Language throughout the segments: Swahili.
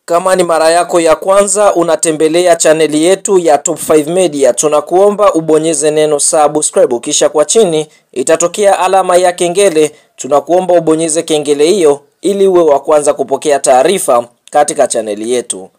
Kama ni mara yako ya kwanza unatembelea chaneli yetu ya Top 5 Media, tunakuomba ubonyeze neno subscribe, kisha kwa chini itatokea alama ya kengele. Tunakuomba ubonyeze kengele hiyo ili uwe wa kwanza kupokea taarifa katika chaneli yetu.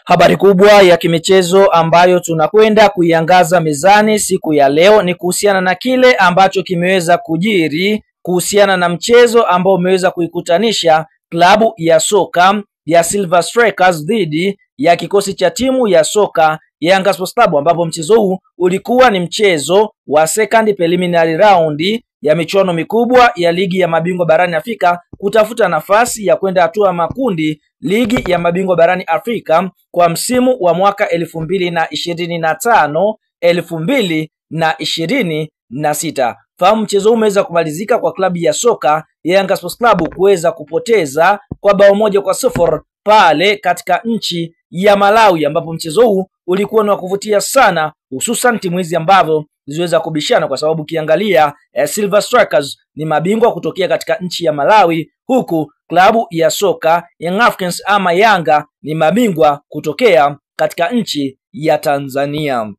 Habari kubwa ya kimichezo ambayo tunakwenda kuiangaza mezani siku ya leo ni kuhusiana na kile ambacho kimeweza kujiri kuhusiana na mchezo ambao umeweza kuikutanisha klabu ya soka ya Silver Strikers dhidi ya kikosi cha timu ya soka ya Yanga Sports Club, ambapo mchezo huu ulikuwa ni mchezo wa second preliminary round ya michuano mikubwa ya ligi ya mabingwa barani Afrika kutafuta nafasi ya kwenda hatua makundi ligi ya mabingwa barani Afrika kwa msimu wa mwaka 2025 2026. Fahamu mchezo umeweza kumalizika kwa klabu ya soka ya Yanga Sports Club kuweza kupoteza kwa bao 1-0 pale katika nchi ya Malawi, ambapo mchezo huu ulikuwa ni wa kuvutia sana, hususan timu hizi ambavyo ziliweza kubishana, kwa sababu kiangalia Silver Strikers ni mabingwa kutokea katika nchi ya Malawi, huku klabu ya soka Young Africans ama Yanga ni mabingwa kutokea katika nchi ya Tanzania.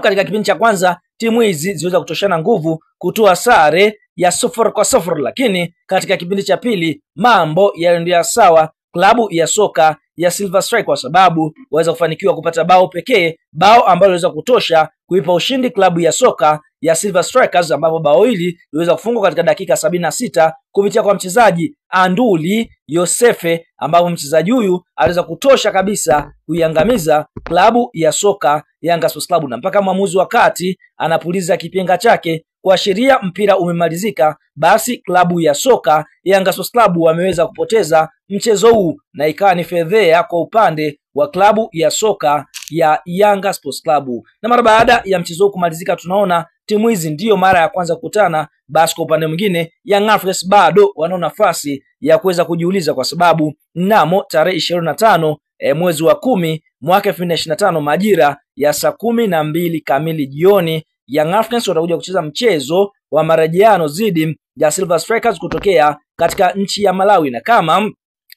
Katika kipindi cha kwanza timu hizi ziliweza kutoshana nguvu kutoa sare ya 0-0, lakini katika kipindi cha pili mambo yaliendelea sawa klabu ya soka ya Silver Strikers, kwa sababu waweza kufanikiwa kupata bao pekee, bao ambalo liweza kutosha kuipa ushindi klabu ya soka ya Silver Strikers, ambapo bao hili liweza kufungwa katika dakika 76 kupitia kwa mchezaji Anduli Yosefe, ambapo mchezaji huyu aliweza kutosha kabisa kuiangamiza klabu ya soka Yanga Sports Club, na mpaka mwamuzi wakati anapuliza kipenga chake kuashiria mpira umemalizika, basi klabu ya soka Yanga Sports Club wameweza kupoteza mchezo huu, na ikawa ni fedhea kwa upande wa klabu ya soka ya Yanga Sports Club. Na mara baada ya mchezo huu kumalizika, tunaona timu hizi ndiyo mara ya kwanza kukutana. Basi kwa upande mwingine Young Africans bado wana nafasi ya kuweza kujiuliza, kwa sababu mnamo tarehe 25 mwezi wa 10 mwaka 2025 majira ya saa 12 kamili jioni Young Africans watakuja kucheza mchezo wa marejeano dhidi ya Silver Strikers kutokea katika nchi ya Malawi, na kama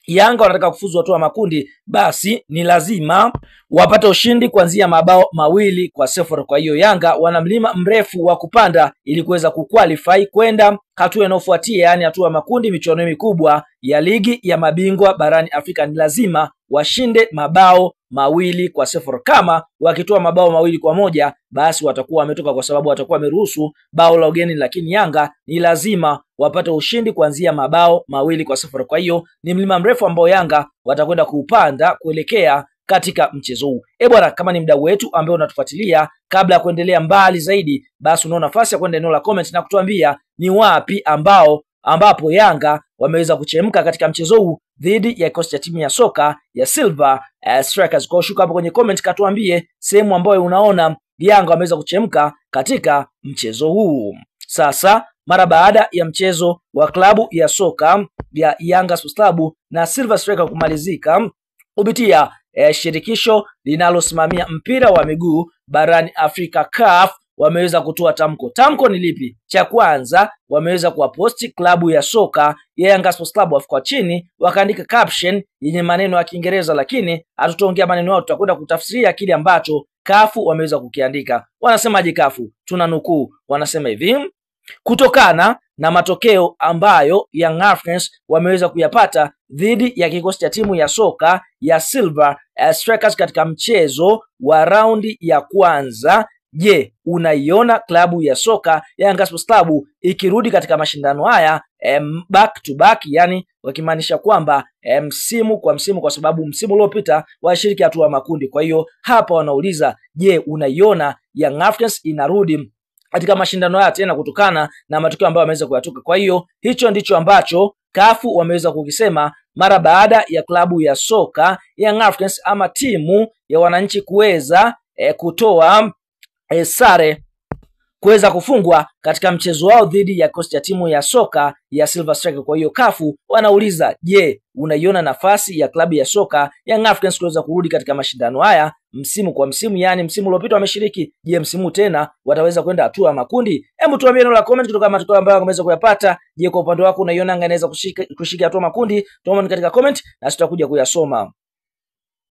Yanga wanataka kufuzu hatua makundi, basi ni lazima wapate ushindi kuanzia mabao 2-0. Kwa hiyo Yanga wana mlima mrefu wa kupanda ili kuweza kuqualify kwenda hatua inayofuatia, yani hatua makundi michuano mikubwa ya ligi ya mabingwa barani Afrika. Ni lazima washinde mabao 2-0. Kama wakitoa mabao 2-1, basi watakuwa wametoka, kwa sababu watakuwa wameruhusu bao la ugeni, lakini Yanga ni lazima wapate ushindi kuanzia mabao 2-0. Kwa hiyo ni mlima mrefu ambao Yanga watakwenda kuupanda kuelekea katika mchezo huu. Bwana, kama ni mdau wetu ambaye unatufuatilia, kabla ya kuendelea mbali zaidi, basi unao nafasi ya kwenda eneo la comment na kutuambia ni wapi ambapo Yanga wameweza kuchemka katika mchezo huu dhidi ya kikosi cha timu ya soka ya Silver Strikers. Kwa shuka hapo kwenye comment katuambie sehemu ambayo unaona Yanga wameweza kuchemka katika mchezo huu. Sasa mara baada ya mchezo wa klabu ya soka ya Yanga Sports Club na Silver Strikers kumalizika kupitia shirikisho linalosimamia mpira wa miguu barani Afrika CAF wameweza kutoa tamko. Tamko ni lipi? Cha kwanza, wameweza kuwaposti klabu ya soka ya Yanga Sports Club, kwa chini wakaandika caption yenye maneno ya Kiingereza, lakini hatutaongea maneno yao, tutakwenda kutafsiria kile ambacho CAF wameweza kukiandika. Wanasemaje CAF? Tunanukuu, wanasema hivi: kutokana na matokeo ambayo Young Africans wameweza kuyapata dhidi ya kikosi cha timu ya soka ya Silver Strikers katika mchezo wa raundi ya kwanza, je, unaiona klabu ya soka ya Yanga Sports Club ikirudi katika mashindano haya back to back, yani wakimaanisha kwamba msimu kwa msimu, kwa sababu msimu uliopita washiriki hatua makundi. Kwa hiyo hapa wanauliza, je, unaiona Young Africans inarudi katika mashindano haya tena kutokana na matokeo ambayo wameweza kuyatoka? Kwa hiyo hicho ndicho ambacho CAF wameweza kukisema mara baada ya klabu ya soka Young Africans ama timu ya wananchi kuweza kutoa sare, kuweza kufungwa katika mchezo wao dhidi ya kikosi cha timu ya soka ya Silver Strikers. Kwa hiyo CAF wanauliza, je, unaiona nafasi ya klabu ya soka Young Africans kuweza kurudi katika mashindano haya msimu kwa msimu? Yani msimu uliopita wameshiriki, je, msimu tena wataweza kwenda hatua makundi? Hebu tuambie neno la comment kutoka matokeo ambayo wameweza kuyapata. Je, kwa upande wako unaiona Yanga inaweza kushika hatua makundi? Tuombe katika comment na tutakuja kuyasoma.